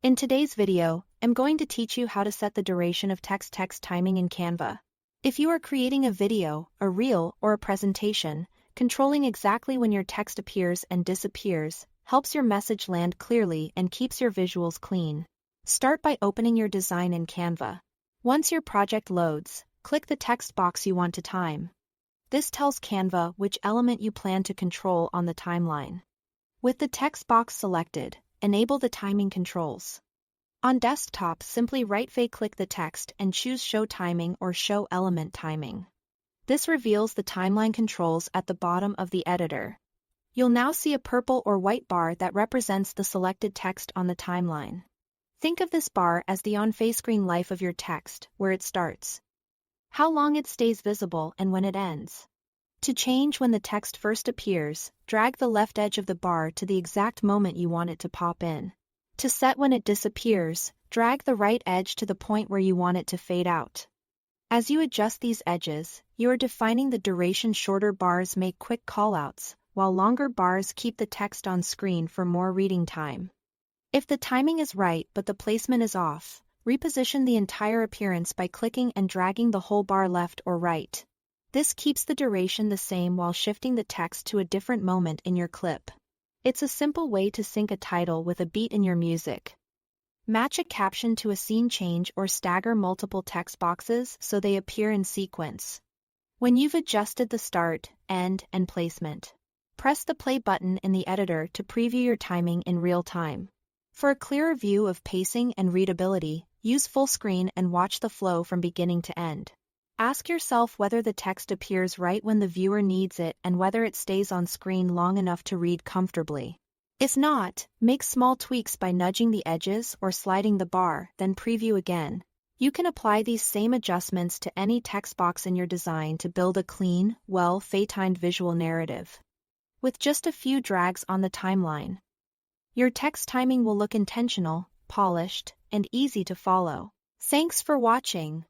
In today's video, I'm going to teach you how to set the duration of text timing in Canva. If you are creating a video, a reel, or a presentation, controlling exactly when your text appears and disappears helps your message land clearly and keeps your visuals clean. Start by opening your design in Canva. Once your project loads, click the text box you want to time. This tells Canva which element you plan to control on the timeline. With the text box selected, enable the timing controls. On desktop, simply right-click the text and choose Show Timing or Show Element Timing. This reveals the timeline controls at the bottom of the editor. You'll now see a purple or white bar that represents the selected text on the timeline. Think of this bar as the on-face screen life of your text, where it starts, how long it stays visible, and when it ends. To change when the text first appears, drag the left edge of the bar to the exact moment you want it to pop in. To set when it disappears, drag the right edge to the point where you want it to fade out. As you adjust these edges, you are defining the duration. Shorter bars make quick callouts, while longer bars keep the text on screen for more reading time. If the timing is right but the placement is off, reposition the entire appearance by clicking and dragging the whole bar left or right. This keeps the duration the same while shifting the text to a different moment in your clip. It's a simple way to sync a title with a beat in your music. Match a caption to a scene change or stagger multiple text boxes so they appear in sequence. When you've adjusted the start, end, and placement, press the play button in the editor to preview your timing in real time. For a clearer view of pacing and readability, use full screen and watch the flow from beginning to end. Ask yourself whether the text appears right when the viewer needs it and whether it stays on screen long enough to read comfortably. If not, make small tweaks by nudging the edges or sliding the bar, then preview again. You can apply these same adjustments to any text box in your design to build a clean, well-timed visual narrative. With just a few drags on the timeline, your text timing will look intentional, polished, and easy to follow. Thanks for watching.